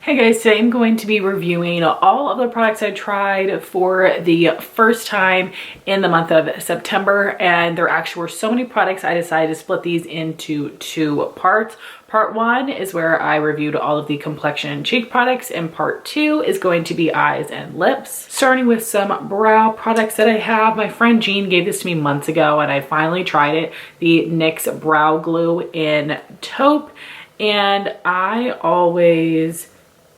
Hey guys, today I'm going to be reviewing all of the products I tried for the first time in the month of September, and there actually were so many products I decided to split these into two parts. Part one is where I reviewed all of the complexion and cheek products, and part two is going to be eyes and lips. Starting with some brow products that I have. My friend Jean gave this to me months ago and I finally tried it. The NYX Brow Glue in Taupe, and I always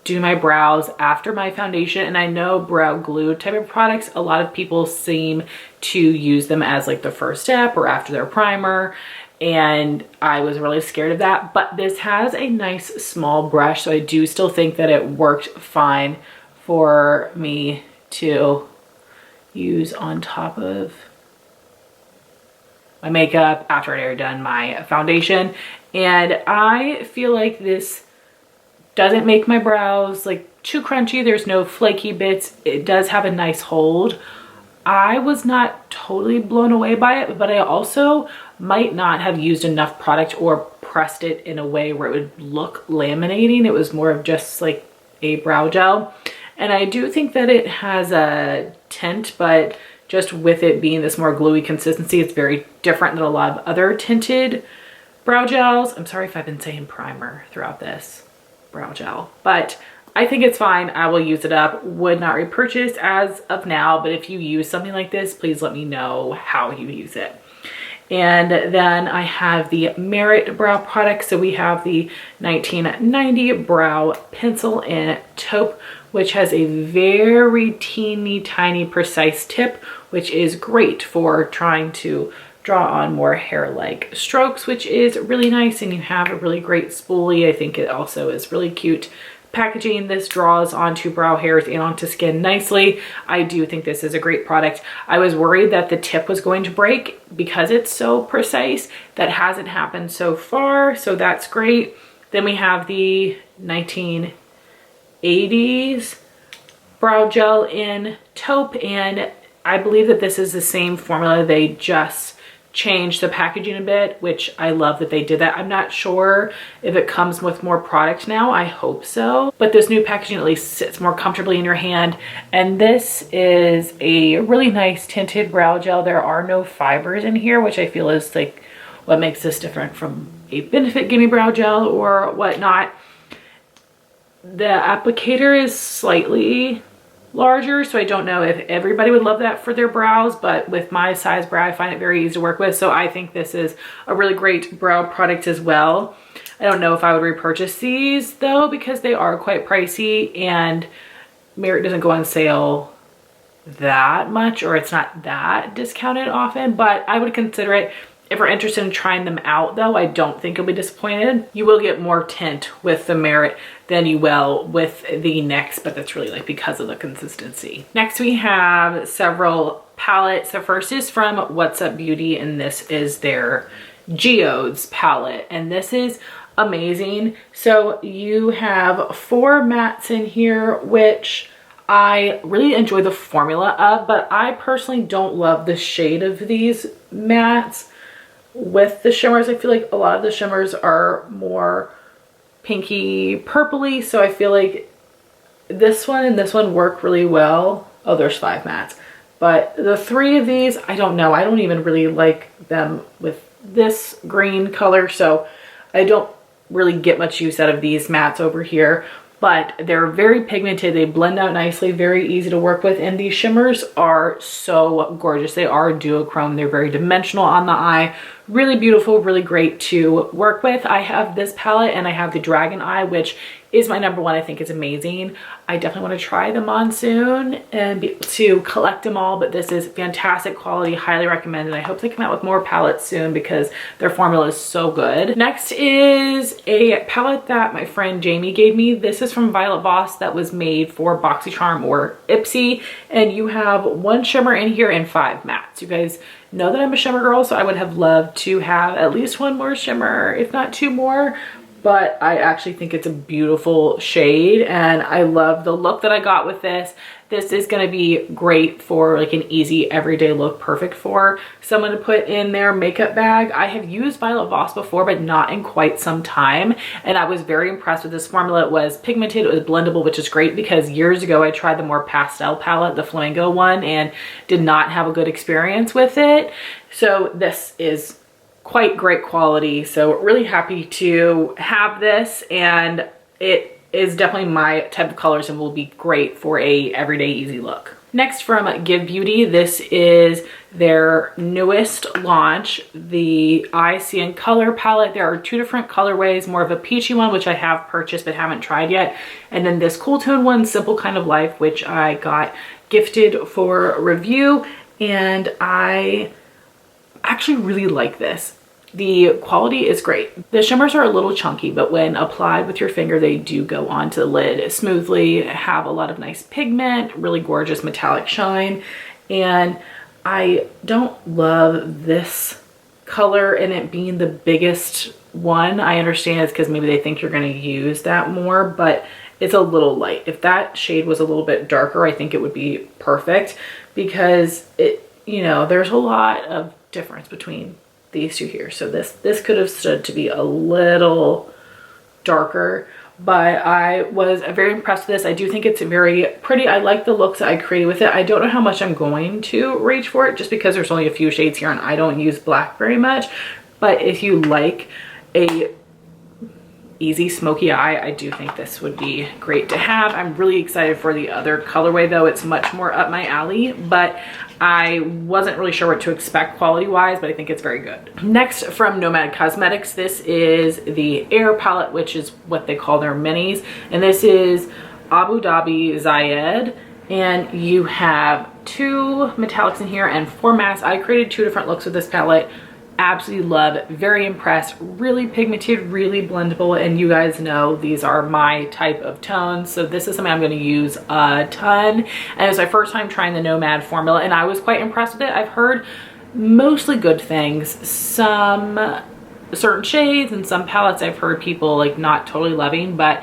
do my brows after my foundation, and I know brow glue type of products, a lot of people seem to use them as like the first step or after their primer, and I was really scared of that. But this has a nice small brush, so I do still think that it worked fine for me to use on top of my makeup after I already done my foundation. And I feel like this doesn't make my brows like too crunchy. There's no flaky bits. It does have a nice hold. I was not totally blown away by it, but I also might not have used enough product or pressed it in a way where it would look laminating. It was more of just like a brow gel. And I do think that it has a tint, but just with it being this more gluey consistency, it's very different than a lot of other tinted brow gels. I'm sorry if I've been saying primer throughout this. Brow gel, but I think it's fine. I will use it up. Would not repurchase as of now, but if you use something like this, please let me know how you use it. And then I have the Merit brow product. So we have the 1990 brow pencil in Taupe, which has a very teeny tiny precise tip, which is great for trying to draw on more hair-like strokes, which is really nice. And you have a really great spoolie. I think it also is really cute packaging. This draws onto brow hairs and onto skin nicely. I do think this is a great product. I was worried that the tip was going to break because it's so precise. That hasn't happened so far, so that's great. Then we have the 1980s brow gel in Taupe, and I believe that this is the same formula. They just changed the packaging a bit, which I love that they did that. I'm not sure if it comes with more product now. I hope so. But this new packaging at least sits more comfortably in your hand. And this is a really nice tinted brow gel. There are no fibers in here, which I feel is like what makes this different from a Benefit Gimme brow gel or whatnot. The applicator is slightly larger, so I don't know if everybody would love that for their brows, but with my size brow, I find it very easy to work with. So I think this is a really great brow product as well. I don't know if I would repurchase these though, because they are quite pricey, and Merit doesn't go on sale that much, or it's not that discounted often, but I would consider it. If you're interested in trying them out though, I don't think you'll be disappointed. You will get more tint with the Merit than you will with the NYX, but that's really like because of the consistency. Next we have several palettes. The first is from What's Up Beauty, and this is their Geodes palette, and this is amazing. So you have 4 mattes in here, which I really enjoy the formula of, but I personally don't love the shade of these mattes with the shimmers. I feel like a lot of the shimmers are more pinky purpley, so I feel like this one and this one work really well. Oh, there's 5 mattes, but the 3 of these, I don't know. I don't even really like them with this green color, so I don't really get much use out of these mattes over here. But they're very pigmented. They blend out nicely, very easy to work with. And these shimmers are so gorgeous. They are duochrome. They're very dimensional on the eye. Really beautiful, really great to work with. I have this palette and I have the Dragon Eye, which is my number one. I think it's amazing. I definitely want to try them on soon and to collect them all, but this is fantastic quality, highly recommended. I hope they come out with more palettes soon because their formula is so good. Next is a palette that my friend Jamie gave me. This is from Violet Voss that was made for BoxyCharm or Ipsy, and you have 1 shimmer in here and 5 mattes. You guys know that I'm a shimmer girl, so I would have loved to have at least 1 more shimmer, if not 2 more. But I actually think it's a beautiful shade, and I love the look that I got with this. this is going to be great for like an easy everyday look, perfect for someone to put in their makeup bag. I have used Violet Voss before, but not in quite some time, and I was very impressed with this formula. It was pigmented, it was blendable, which is great because years ago I tried the more pastel palette, the Flamingo one, and did not have a good experience with it. So this is quite great quality, so really happy to have this, and it is definitely my type of colors and will be great for a everyday easy look. Next, from Give Beauty, this is their newest launch, the Icy and Color palette. There are 2 different colorways, more of a peachy one, which I have purchased but haven't tried yet, and then this cool tone one, Simple Kind of Life, which I got gifted for review, and I actually really like this. The quality is great. The shimmers are a little chunky, but when applied with your finger, they do go onto the lid smoothly, have a lot of nice pigment, really gorgeous metallic shine. And I don't love this color and it being the biggest one. I understand it's because maybe they think you're going to use that more, but it's a little light. If that shade was a little bit darker, I think it would be perfect because it, you know, there's a lot of difference between these 2 here. So this could have stood to be a little darker, but I was very impressed with this. I do think it's very pretty. I like the looks that I created with it. I don't know how much I'm going to reach for it just because there's only a few shades here and I don't use black very much. But if you like a easy smoky eye, I do think this would be great to have. I'm really excited for the other colorway though. It's much more up my alley, but I wasn't really sure what to expect quality wise, but I think it's very good. Next, from Nomad Cosmetics, this is the Air palette, which is what they call their minis, and this is Abu Dhabi Zayed, and you have 2 metallics in here and 4 mattes. I created 2 different looks with this palette. Absolutely love it, very impressed, really pigmented, really blendable, and you guys know these are my type of tones, so this is something I'm going to use a ton. And it was my first time trying the Nomad formula and I was quite impressed with it. I've heard mostly good things. Some certain shades and some palettes I've heard people like not totally loving, but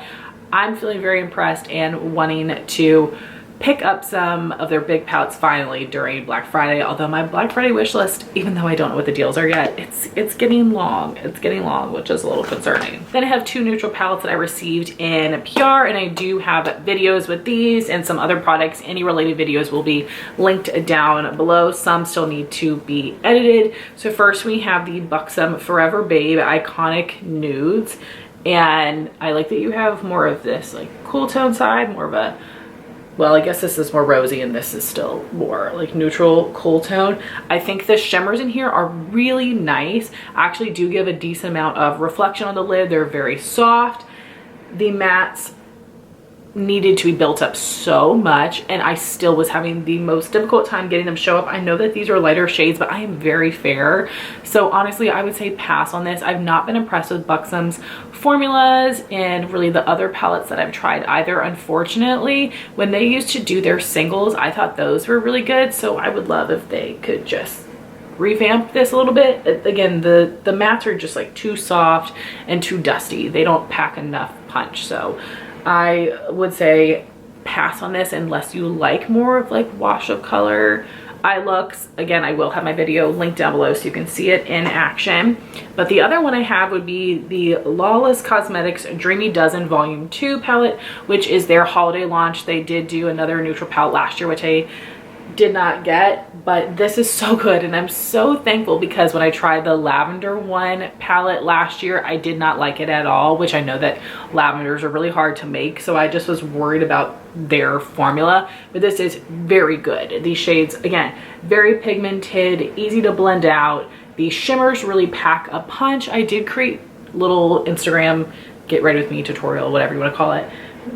I'm feeling very impressed and wanting to pick up some of their big palettes finally during Black Friday. Although my Black Friday wish list, even though I don't know what the deals are yet, it's getting long. It's getting long, which is a little concerning. Then I have 2 neutral palettes that I received in PR, and I do have videos with these and some other products. Any related videos will be linked down below. Some still need to be edited. So first we have the Buxom Forever Babe Iconic Nudes, and I like that you have more of this like cool tone side, more of a, well, I guess this is more rosy and this is still more like neutral cool tone. I think the shimmers in here are really nice. Actually do give a decent amount of reflection on the lid. They're very soft. The mattes needed to be built up so much and I still was having the most difficult time getting them show up. I know that these are lighter shades, but I am very fair, so honestly I would say pass on this. I've not been impressed with Buxom's formulas and really the other palettes that I've tried either. Unfortunately, when they used to do their singles, I thought those were really good, so I would love if they could just revamp this a little bit. Again, the mattes are just like too soft and too dusty. They don't pack enough punch, so I would say pass on this unless you like more of like wash of color eye looks. Again, I will have my video linked down below so you can see it in action. But the other one I have would be the Lawless Cosmetics Dreamy Dozen Volume 2 palette, which is their holiday launch. They did do another neutral palette last year, which I did not get, but this is so good and I'm so thankful because when I tried the lavender one palette last year, I did not like it at all, which I know that lavenders are really hard to make, so I just was worried about their formula, but this is very good. These shades, again, very pigmented, easy to blend out. The shimmers really pack a punch. I did create little Instagram get ready with me tutorial, whatever you want to call it,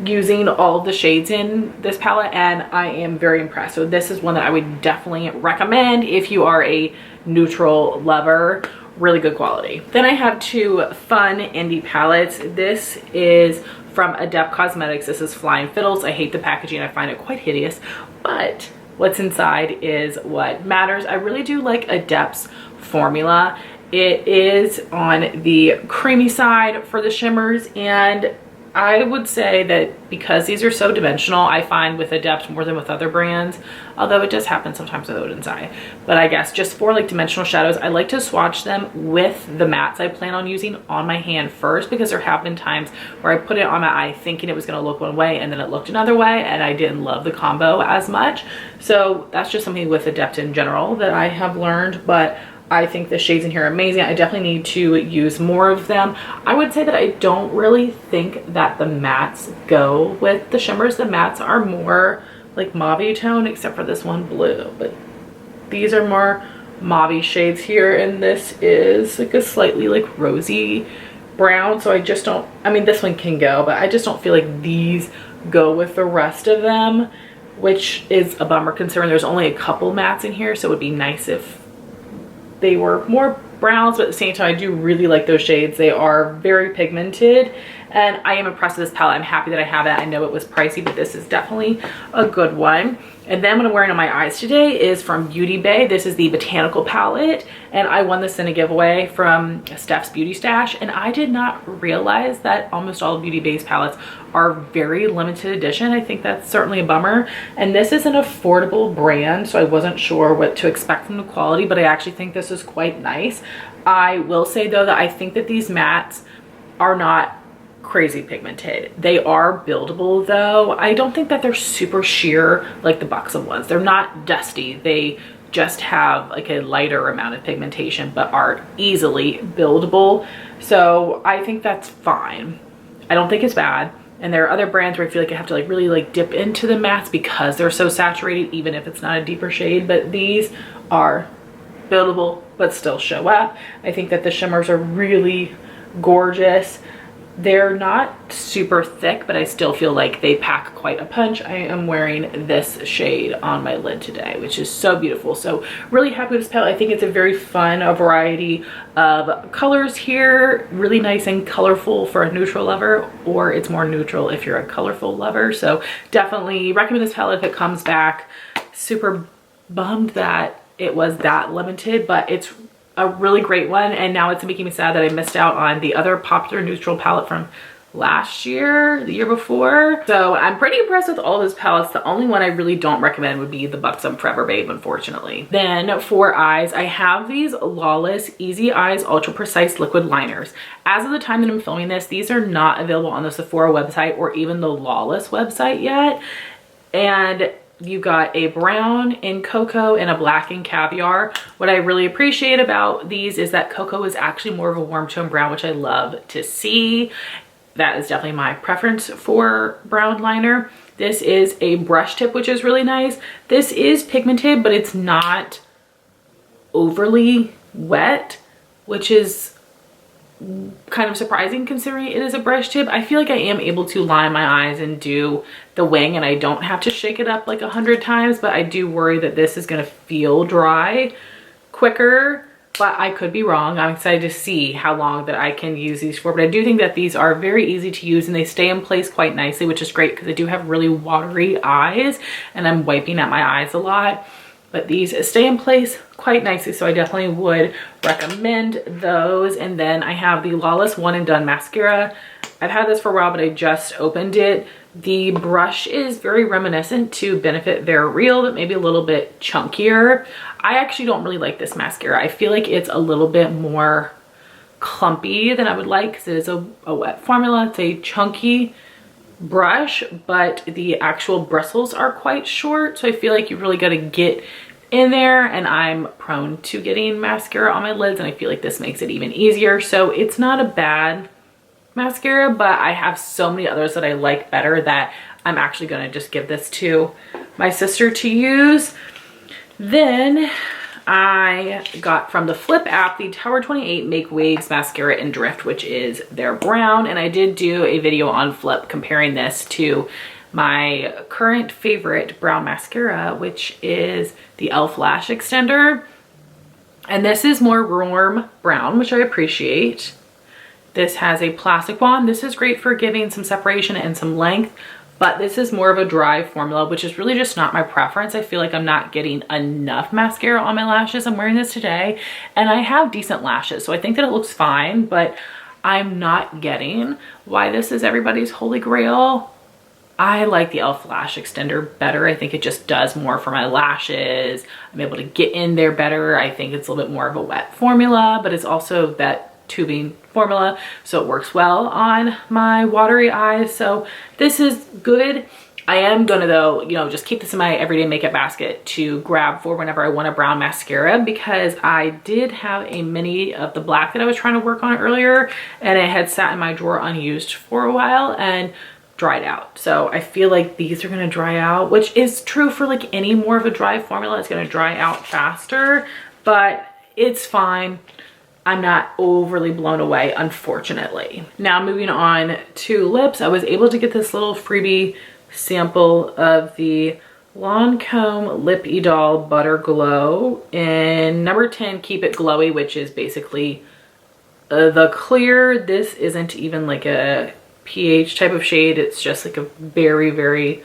using all of the shades in this palette, and I am very impressed. So this is one that I would definitely recommend if you are a neutral lover. Really good quality. Then I have 2 fun indie palettes. This is from Adept Cosmetics. This is Flying Fiddles. I hate the packaging. I find it quite hideous, but what's inside is what matters. I really do like Adept's formula. It is on the creamy side for the shimmers, and I would say that because these are so dimensional, I find with Adept more than with other brands, although it does happen sometimes with Odin's Eye. But I guess just for like dimensional shadows, I like to swatch them with the mattes I plan on using on my hand first, because there have been times where I put it on my eye thinking it was going to look one way and then it looked another way, and I didn't love the combo as much. So that's just something with Adept in general that I have learned, but I think the shades in here are amazing. I definitely need to use more of them. I would say that I don't really think that the mattes go with the shimmers. The mattes are more like mauve tone, except for this one blue, but these are more mauve shades here, and this is like a slightly like rosy brown. So I just don't, I mean, this one can go, but I just don't feel like these go with the rest of them, which is a bummer considering there's only a couple mattes in here. So it would be nice if they were more browns, but at the same time, I do really like those shades. They are very pigmented, and I am impressed with this palette. I'm happy that I have it. I know it was pricey, but this is definitely a good one. And then what I'm wearing on my eyes today is from Beauty Bay. This is the Botanical palette, and I won this in a giveaway from Steph's Beauty Stash, and I did not realize that almost all of Beauty Bay's palettes are very limited edition. I think that's certainly a bummer. And this is an affordable brand, so I wasn't sure what to expect from the quality, but I actually think this is quite nice. I will say though that I think that these mattes are not crazy pigmented. They are buildable though. I don't think that they're super sheer like the Buxom ones. They're not dusty. They just have like a lighter amount of pigmentation, but are easily buildable. So I think that's fine. I don't think it's bad. And there are other brands where I feel like I have to like really like dip into the mattes because they're so saturated, even if it's not a deeper shade. But these are buildable, but still show up. I think that the shimmers are really gorgeous. They're not super thick, but I still feel like they pack quite a punch. I am wearing this shade on my lid today, which is so beautiful. So really happy with this palette. I think it's a very fun variety of colors here. Really nice and colorful for a neutral lover, or it's more neutral if you're a colorful lover. So definitely recommend this palette if it comes back. Super bummed that it was that limited, but it's a really great one, and now it's making me sad that I missed out on the other popular neutral palette from last year, the year before. So I'm pretty impressed with all those palettes. The only one I really don't recommend would be the Buxom Forever Babe, unfortunately. Then for eyes, I have these Lawless Easy Eyes Ultra Precise Liquid Liners. As of the time that I'm filming this, these are not available on the Sephora website or even the Lawless website yet. And you got a brown in cocoa and a black in caviar. What I really appreciate about these is that cocoa is actually more of a warm tone brown, which I love to see. That is definitely my preference for brown liner. This is a brush tip, which is really nice. This is pigmented, but it's not overly wet, which is kind of surprising considering it is a brush tip. I feel like I am able to line my eyes and do the wing, and I don't have to shake it up like 100 times, but I do worry that this is going to feel dry quicker, but I could be wrong. I'm excited to see how long that I can use these for, but I do think that these are very easy to use and they stay in place quite nicely, which is great because I do have really watery eyes and I'm wiping at my eyes a lot. But these stay in place quite nicely, so I definitely would recommend those. And then I have the Lawless One and Done Mascara. I've had this for a while, but I just opened it. The brush is very reminiscent to Benefit They're Real, but maybe a little bit chunkier. I actually don't really like this mascara. I feel like it's a little bit more clumpy than I would like because it is a wet formula. It's a chunky brush, but the actual bristles are quite short, so I feel like you really got to get in there, and I'm prone to getting mascara on my lids, and I feel like this makes it even easier. So it's not a bad mascara, but I have so many others that I like better that I'm actually going to just give this to my sister to use. Then I got from the Flip app the Tower 28 Make Waves Mascara in Drift, which is their brown. And I did do a video on Flip comparing this to my current favorite brown mascara, which is the e.l.f. Lash Extender. And this is more warm brown, which I appreciate. This has a plastic wand. This is great for giving some separation and some length, but this is more of a dry formula, which is really just not my preference. I feel like I'm not getting enough mascara on my lashes. I'm wearing this today and I have decent lashes, so I think that it looks fine, but I'm not getting why this is everybody's holy grail. I like the e.l.f. lash extender better. I think it just does more for my lashes. I'm able to get in there better. I think it's a little bit more of a wet formula, but it's also that tubing formula, so it works well on my watery eyes. So this is good. I am gonna though, you know, just keep this in my everyday makeup basket to grab for whenever I want a brown mascara, because I did have a mini of the black that I was trying to work on earlier, and it had sat in my drawer unused for a while and dried out. So I feel like these are gonna dry out, which is true for like any more of a dry formula. It's gonna dry out faster, but it's fine. I'm not overly blown away, unfortunately. Now moving on to lips, I was able to get this little freebie sample of the Lancome Lip Idol Butter Glow in number 10 Keep It Glowy, which is basically the clear. This isn't even like a pH type of shade. It's just like a very, very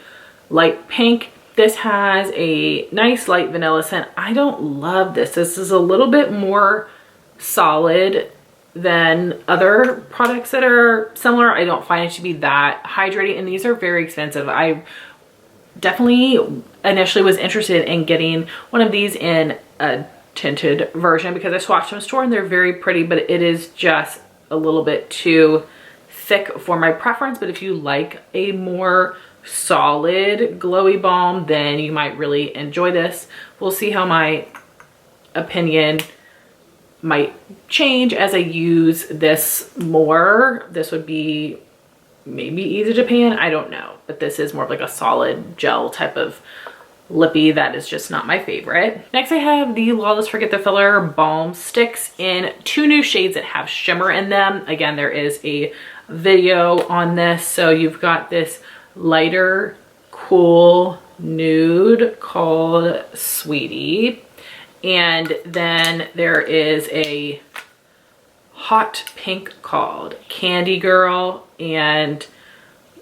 light pink. This has a nice light vanilla scent. I don't love this. This is a little bit more solid than other products that are similar. I don't find it to be that hydrating, and these are very expensive. I definitely initially was interested in getting one of these in a tinted version because I swatched them in store and they're very pretty, but it is just a little bit too thick for my preference. But if you like a more solid glowy balm, then you might really enjoy this. We'll see how my opinion might change as I use this more. This would be maybe easy to pan, I don't know, but this is more of like a solid gel type of lippy that is just not my favorite. Next I have the Lawless Forget the Filler Balm Sticks in 2 new shades that have shimmer in them. Again, there is a video on this. So you've got this lighter cool nude called Sweetie, and then there is a hot pink called Candy Girl. And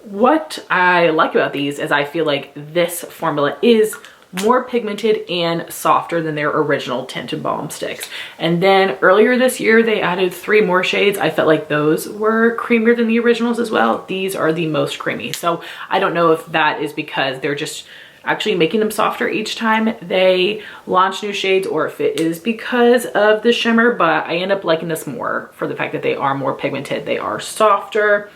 what I like about these is I feel like this formula is more pigmented and softer than their original tinted balm sticks. And then earlier this year they added 3 more shades. I felt like those were creamier than the originals as well. These are the most creamy. So I don't know if that is because they're just actually making them softer each time they launch new shades, or if it is because of the shimmer, but I end up liking this more for the fact that they are more pigmented, they are softer.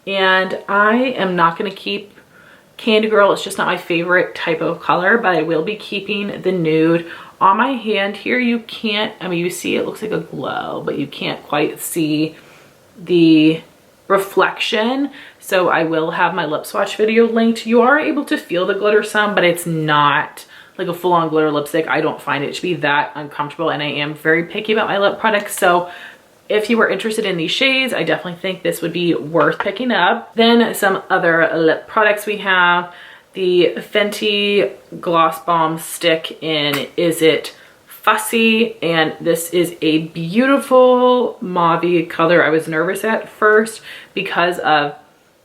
And I am not going to keep Candy Girl. It's just not my favorite type of color, but I will be keeping the nude. On my hand here, you can't, I mean, you see it looks like a glow, but you can't quite see the reflection. So I will have my lip swatch video linked. You are able to feel the glitter some, but it's not like a full-on glitter lipstick. I don't find it to be that uncomfortable, and I am very picky about my lip products. So if you were interested in these shades, I definitely think this would be worth picking up. Then some other lip products we have. The Fenty Gloss Balm Stick in Is It Fussy, and this is a beautiful mauve color. I was nervous at first because of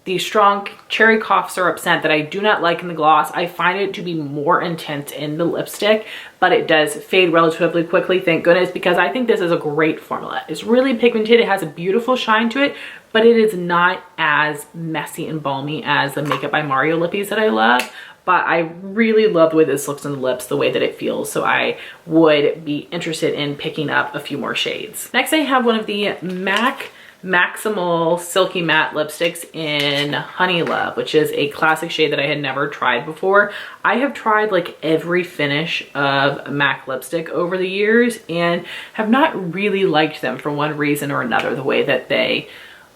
the strong cherry cough syrup scent that I do not like in the gloss. I find it to be more intense in the lipstick, but it does fade relatively quickly, thank goodness, because I think this is a great formula. It's really pigmented, it has a beautiful shine to it, but it is not as messy and balmy as the Makeup by Mario lippies that I love. But I really love the way this looks on the lips, the way that it feels. So I would be interested in picking up a few more shades. Next, I have one of the MAC Maximal Silky Matte lipsticks in Honey Love, which is a classic shade that I had never tried before. I have tried like every finish of MAC lipstick over the years and have not really liked them for one reason or another, the way that they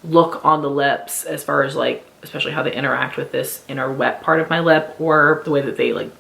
look on the lips, as far as like, especially how they interact with this inner wet part of my lip, or the way that they like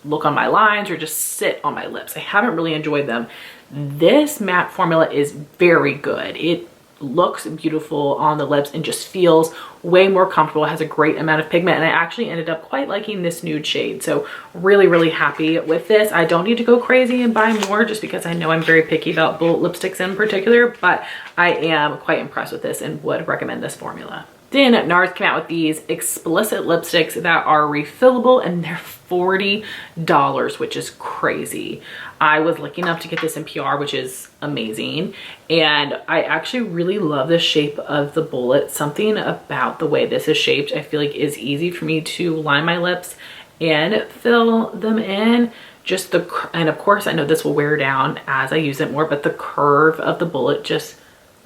look on my lines or just sit on my lips. I haven't really enjoyed them. This matte formula is very good. It looks beautiful on the lips and just feels way more comfortable. It has a great amount of pigment, and I actually ended up quite liking this nude shade. So really, really happy with this. I don't need to go crazy and buy more just because I know I'm very picky about bullet lipsticks in particular, but I am quite impressed with this and would recommend this formula. Then NARS came out with these explicit lipsticks that are refillable, and they're $40, which is crazy. I was lucky enough to get this in PR, which is amazing. And I actually really love the shape of the bullet. Something about the way this is shaped, I feel like is easy for me to line my lips and fill them in. Just and of course I know this will wear down as I use it more, but the curve of the bullet just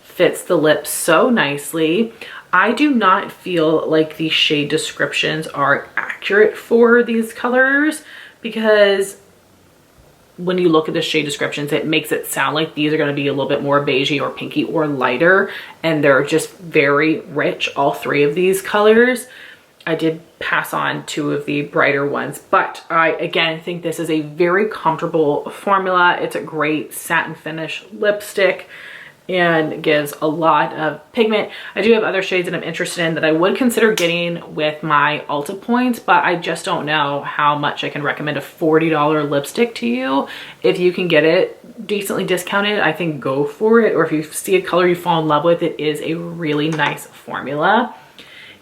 fits the lips so nicely. I do not feel like the shade descriptions are accurate for these colors, because when you look at the shade descriptions, it makes it sound like these are going to be a little bit more beigey or pinky or lighter, and they're just very rich, all three of these colors. I did pass on 2 of the brighter ones, but I again think this is a very comfortable formula. It's a great satin finish lipstick and gives a lot of pigment. I do have other shades that I'm interested in that I would consider getting with my Ulta points, but I just don't know how much I can recommend a $40 lipstick to you. If you can get it decently discounted, I think go for it. Or if you see a color you fall in love with, it is a really nice formula.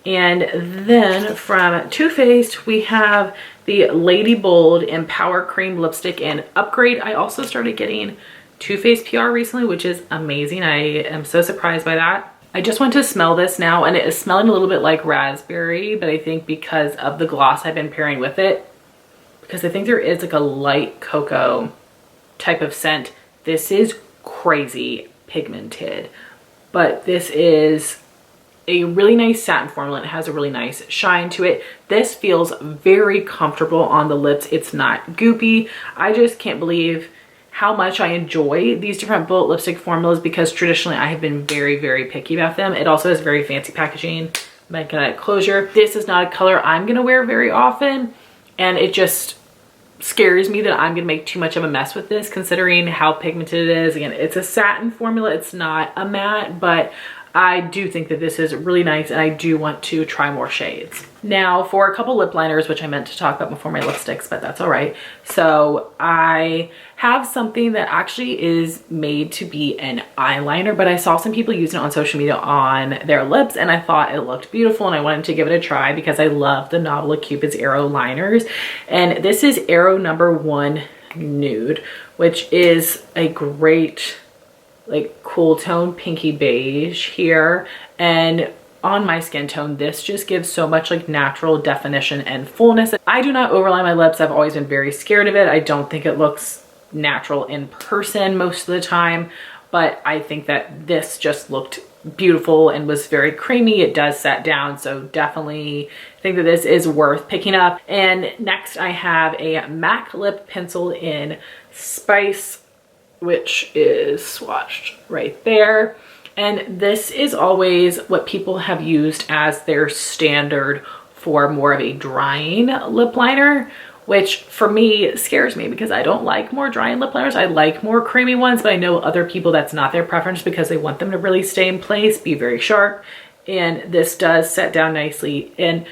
And then from Too Faced, we have the Lady Bold Empower Cream Lipstick in Upgrade. I also started getting Too Faced PR recently, which is amazing. I am so surprised by that. I just went to smell this now, and it is smelling a little bit like raspberry, but I think because of the gloss I've been pairing with it, because I think there is like a light cocoa type of scent. This is crazy pigmented, but this is a really nice satin formula. It has a really nice shine to it. This feels very comfortable on the lips. It's not goopy. I just can't believe how much I enjoy these different bullet lipstick formulas, because traditionally I have been very, very picky about them. It also has very fancy packaging, magnetic closure. This is not a color I'm gonna wear very often, and it just scares me that I'm gonna make too much of a mess with this, considering how pigmented it is. Again, it's a satin formula, it's not a matte, but I do think that this is really nice, and I do want to try more shades. Now for a couple lip liners, which I meant to talk about before my lipsticks, but that's all right. So I have something that actually is made to be an eyeliner, but I saw some people using it on social media on their lips, and I thought it looked beautiful, and I wanted to give it a try because I love the Novel Cupid's Arrow liners. And this is Arrow number 1 Nude, which is a great like cool tone pinky beige here, and on my skin tone this just gives so much like natural definition and fullness. I do not overline my lips. I've always been very scared of it. I don't think it looks natural in person most of the time, but I think that this just looked beautiful and was very creamy. It does set down, so definitely think that this is worth picking up. And next I have a MAC lip pencil in Spice, which is swatched right there. And this is always what people have used as their standard for more of a drying lip liner, which for me scares me because I don't like more drying lip liners. I like more creamy ones, but I know other people that's not their preference because they want them to really stay in place, be very sharp. And this does set down nicely. And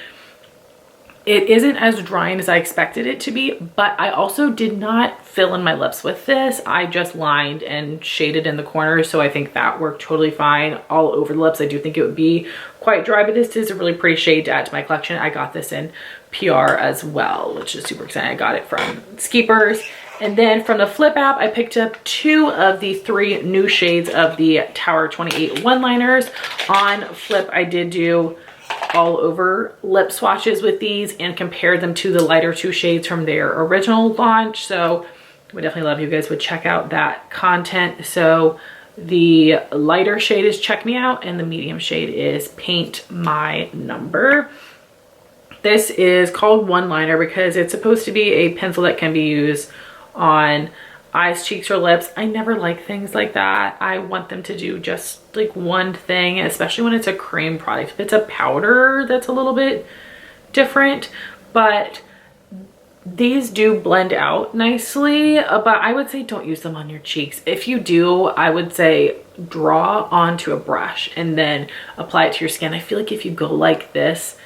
it isn't as drying as I expected it to be, but I also did not fill in my lips with this. I just lined and shaded in the corners, so I think that worked totally fine all over the lips. I do think it would be quite dry, but this is a really pretty shade to add to my collection. I got this in PR as well, which is super exciting. I got it from Skeepers. And then from the Flip app, I picked up 2 of the 3 new shades of the Tower 28 one-liners. On Flip, I did do all over lip swatches with these and compare them to the lighter 2 shades from their original launch. So I would definitely love if you guys would check out that content. So the lighter shade is Check Me Out and the medium shade is Paint My Number. This is called one liner because it's supposed to be a pencil that can be used on eyes, cheeks, or lips. I never like things like that. I want them to do just like one thing, especially when it's a cream product. If it's a powder, that's a little bit different, but these do blend out nicely. But I would say don't use them on your cheeks. If you do, I would say draw onto a brush and then apply it to your skin. I feel like if you go like this,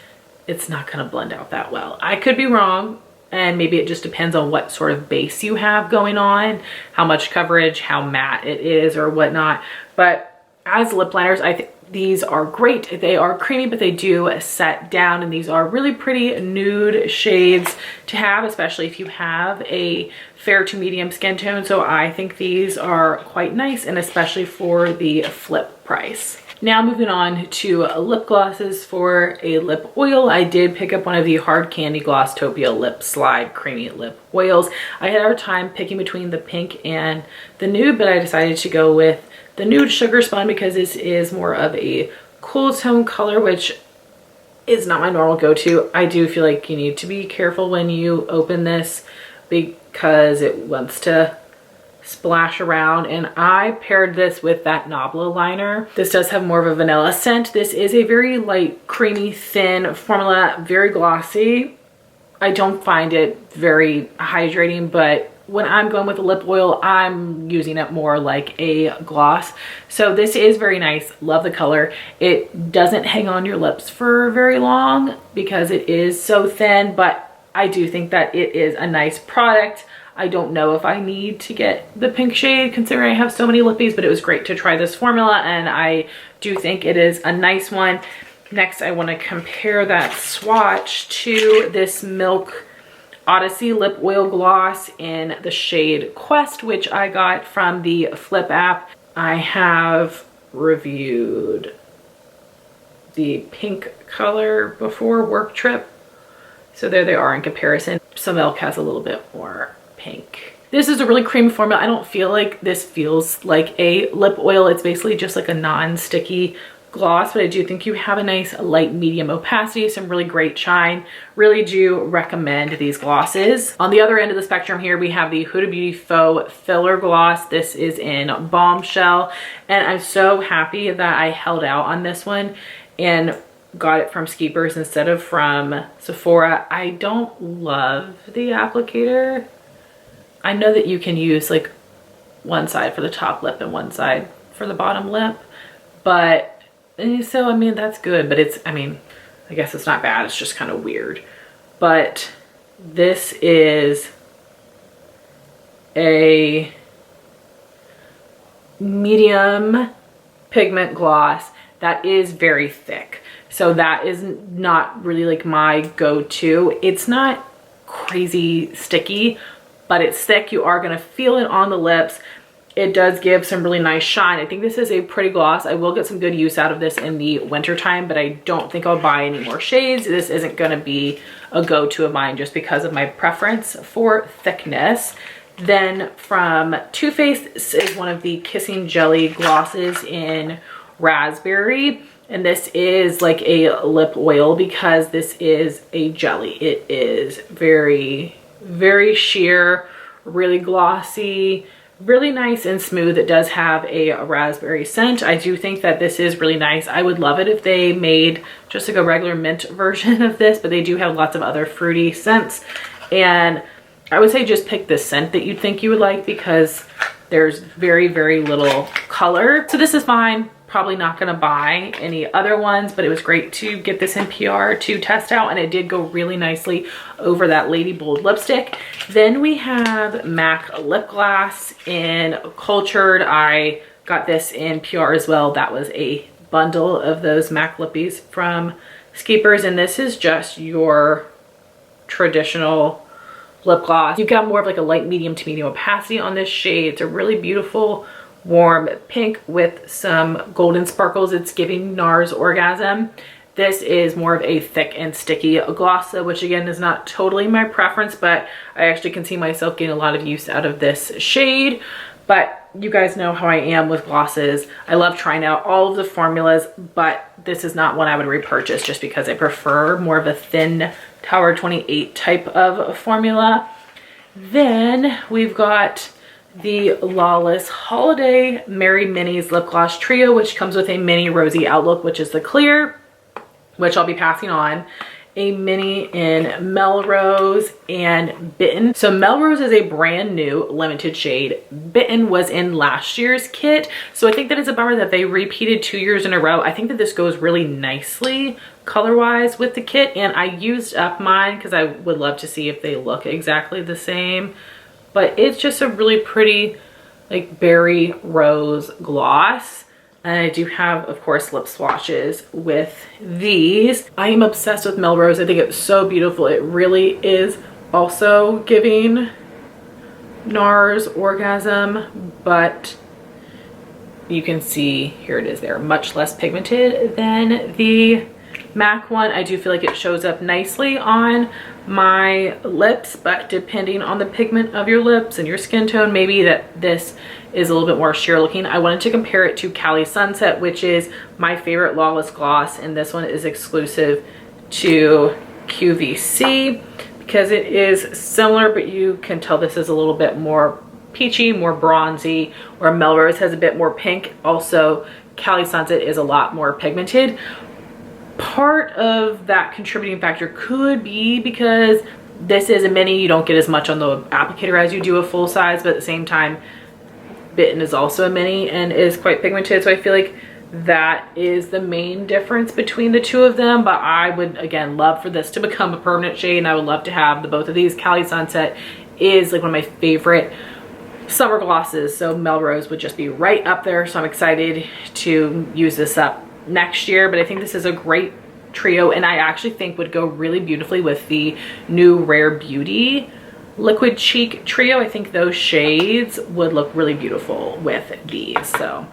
it's not gonna blend out that well. I could be wrong. And maybe it just depends on what sort of base you have going on, how much coverage, how matte it is or whatnot. But as lip liners, I think These are great. They are creamy, but they do set down, and these are really pretty nude shades to have, especially if you have a fair to medium skin tone. So I think these are quite nice, and especially for the flip price. Now moving on to lip glosses. For a lip oil, I did pick up one of the Hard Candy Glosstopia Lip Slide Creamy Lip Oils. I had a hard time picking between the pink and the nude, but I decided to go with the nude Sugar Spun because this is more of a cool tone color, which is not my normal go-to. I do feel like you need to be careful when you open this because it wants to splash around, and I paired this with that Nabla liner. This does have more of a vanilla scent. This is a very light, creamy, thin formula, very glossy. I don't find it very hydrating, but when I'm going with a lip oil, I'm using it more like a gloss. So this is very nice. Love the color. It doesn't hang on your lips for very long because it is so thin, but I do think that it is a nice product. I don't know if I need to get the pink shade considering I have so many lippies, but it was great to try this formula, and I do think it is a nice one. Next, I want to compare that swatch to this Milk Odyssey Lip Oil Gloss in the shade Quest, which I got from the Flip app. I have reviewed the pink color before Work Trip, so there they are in comparison. So Milk has a little bit more pink. This is a really creamy formula. I don't feel like this feels like a lip oil. It's basically just like a non-sticky gloss, but I do think you have a nice light medium opacity, some really great shine. Really do recommend these glosses. On the other end of the spectrum here, we have the Huda Beauty Faux Filler Gloss. This is in Bombshell, and I'm so happy that I held out on this one and got it from Skeepers instead of from Sephora. I don't love the applicator. I know that you can use like one side for the top lip and one side for the bottom lip, but so I mean that's good, but it's, I mean, I guess it's not bad, it's just kind of weird. But this is a medium pigment gloss that is very thick, so that is not really like my go-to. It's not crazy sticky, but it's thick. You are going to feel it on the lips. It does give some really nice shine. I think this is a pretty gloss. I will get some good use out of this in the winter time, but I don't think I'll buy any more shades. This isn't going to be a go-to of mine just because of my preference for thickness. Then from Too Faced, this is one of the Kissing Jelly glosses in Raspberry, and this is like a lip oil because this is a jelly. It is very, very sheer, really glossy, really nice and smooth. It does have a raspberry scent. I do think that this is really nice. I would love it if they made just like a regular mint version of this, but they do have lots of other fruity scents, and I would say just pick the scent that you'd think you would like because there's very, very little color. So this is fine. Probably not going to buy any other ones, but it was great to get this in PR to test out, and it did go really nicely over that Lady Bold lipstick. Then we have MAC Lip Gloss in Cultured. I got this in PR as well. That was a bundle of those MAC lippies from Skeepers, and this is just your traditional lip gloss. You've got more of like a light medium to medium opacity on this shade. It's a really beautiful warm pink with some golden sparkles. It's giving NARS Orgasm. This is more of a thick and sticky gloss, which again is not totally my preference, but I actually can see myself getting a lot of use out of this shade. But you guys know how I am with glosses. I love trying out all of the formulas, but this is not one I would repurchase just because I prefer more of a thin Tower 28 type of formula. Then we've got the Lawless Holiday Merry Minis Lip Gloss Trio, which comes with a mini Rosy Outlook, which is the clear, which I'll be passing on, a mini in Melrose and Bitten. So Melrose is a brand new limited shade. Bitten was in last year's kit, so I think that it's a bummer that they repeated 2 years in a row. I think that this goes really nicely color-wise with the kit, and I used up mine because I would love to see if they look exactly the same. But it's just a really pretty like berry rose gloss And I do have, of course, lip swatches with these. I am obsessed with Melrose. I think it's so beautiful. It really is also giving NARS Orgasm, but you can see here it is. They're much less pigmented than the MAC one. I do feel like it shows up nicely on my lips, but depending on the pigment of your lips and your skin tone, maybe that this is a little bit more sheer looking. I wanted to compare it to Cali Sunset, which is my favorite Lawless gloss, and this one is exclusive to QVC because it is similar, but you can tell this is a little bit more peachy, more bronzy, where Melrose has a bit more pink. Also, Cali Sunset is a lot more pigmented. Part of that contributing factor could be because this is a mini. You don't get as much on the applicator as you do a full size, but at the same time, Bitten is also a mini and is quite pigmented. So I feel like that is the main difference between the two of them. But I would, again, love for this to become a permanent shade, and I would love to have the both of these. Cali Sunset is like one of my favorite summer glosses, so Melrose would just be right up there. So I'm excited to use this up next year, but I think this is a great trio, and I actually think would go really beautifully with the new Rare Beauty Liquid Cheek trio. I think those shades would look really beautiful with these. So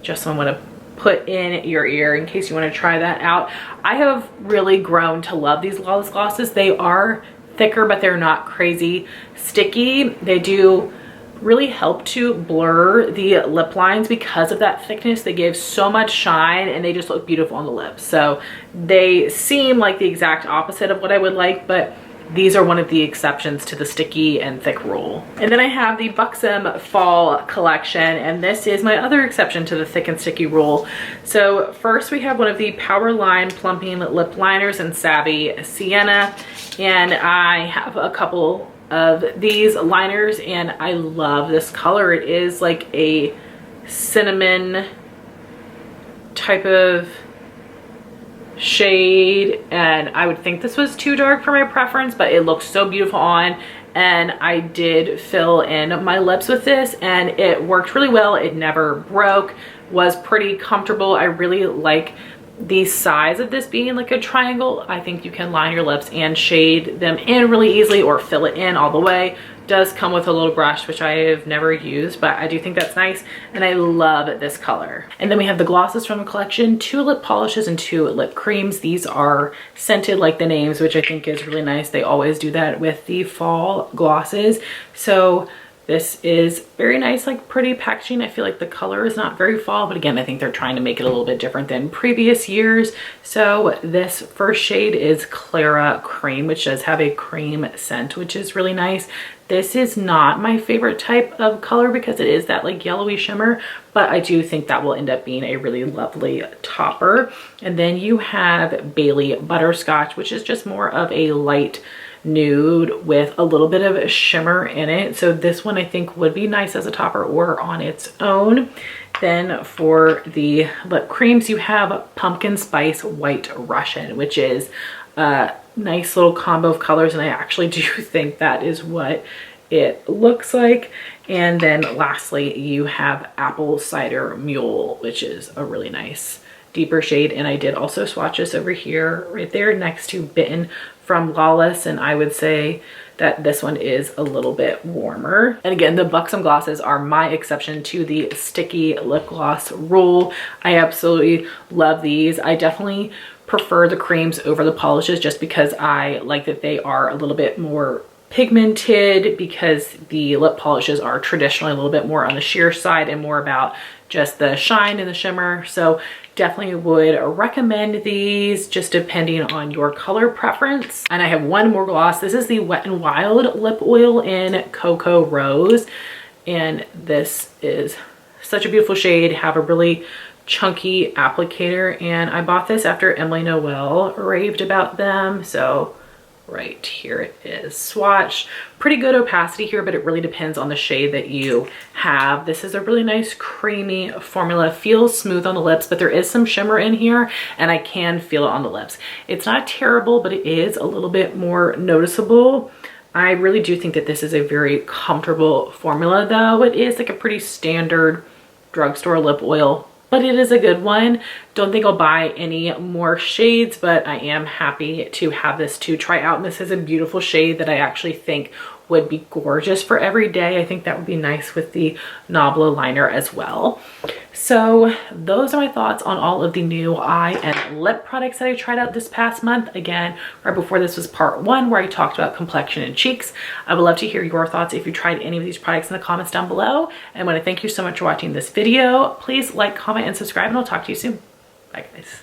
just want to put in your ear in case you want to try that out. I have really grown to love these Lawless glosses. They are thicker, but they're not crazy sticky. They do really help to blur the lip lines because of that thickness. They give so much shine and they just look beautiful on the lips. So they seem like the exact opposite of what I would like, but these are one of the exceptions to the sticky and thick rule. And then I have the Buxom Fall collection, and this is my other exception to the thick and sticky rule. So first we have one of the Power Line Plumping Lip Liners in Savvy Sienna, and I have a couple of these liners and I love this color. It is like a cinnamon type of shade, and I would think this was too dark for my preference, but it looks so beautiful on, and I did fill in my lips with this and it worked really well. It never broke, was pretty comfortable. I really like the size of this being like a triangle. I think you can line your lips and shade them in really easily or fill it in all the way. Does come with a little brush, which I have never used, but I do think that's nice, and I love this color. And then we have the glosses from the collection, 2 lip polishes and 2 lip creams. These are scented like the names, which I think is really nice. They always do that with the fall glosses. So this is very nice, like pretty packaging. I feel like the color is not very fall, but again, I think they're trying to make it a little bit different than previous years. So this first shade is Clara Cream, which does have a cream scent, which is really nice. This is not my favorite type of color because it is that like yellowy shimmer, but I do think that will end up being a really lovely topper. And then you have Bailey Butterscotch, which is just more of a light nude with a little bit of shimmer in it. So this one I think would be nice as a topper or on its own. Then for the lip creams, you have Pumpkin Spice White Russian, which is a nice little combo of colors, and I actually do think that is what it looks like. And then lastly, you have Apple Cider Mule, which is a really nice deeper shade, and I did also swatch this over here right there next to Bitten from Lawless, and I would say that this one is a little bit warmer. And again, the Buxom glosses are my exception to the sticky lip gloss rule. I absolutely love these. I definitely prefer the creams over the polishes just because I like that they are a little bit more pigmented, because the lip polishes are traditionally a little bit more on the sheer side and more about just the shine and the shimmer. So definitely would recommend these just depending on your color preference. And I have one more gloss. This is the Wet n Wild lip oil in Cocoa Rose, and this is such a beautiful shade. Have a really chunky applicator, and I bought this after Emily Noel raved about them. So right here it is swatched. Pretty good opacity here, but it really depends on the shade that you have. This is a really nice creamy formula. Feels smooth on the lips, but there is some shimmer in here and I can feel it on the lips. It's not terrible, but it is a little bit more noticeable. I really do think that this is a very comfortable formula though. It is like a pretty standard drugstore lip oil but it is a good one. Don't think I'll buy any more shades, but I am happy to have this to try out. And this is a beautiful shade that I actually think would be gorgeous for every day. I think that would be nice with the Nabla liner as well. So those are my thoughts on all of the new eye and lip products that I tried out this past month. Again, right before this was part 1 where I talked about complexion and cheeks. I would love to hear your thoughts if you tried any of these products in the comments down below. And I want to thank you so much for watching this video. Please like, comment, and subscribe, and I'll talk to you soon. Bye guys.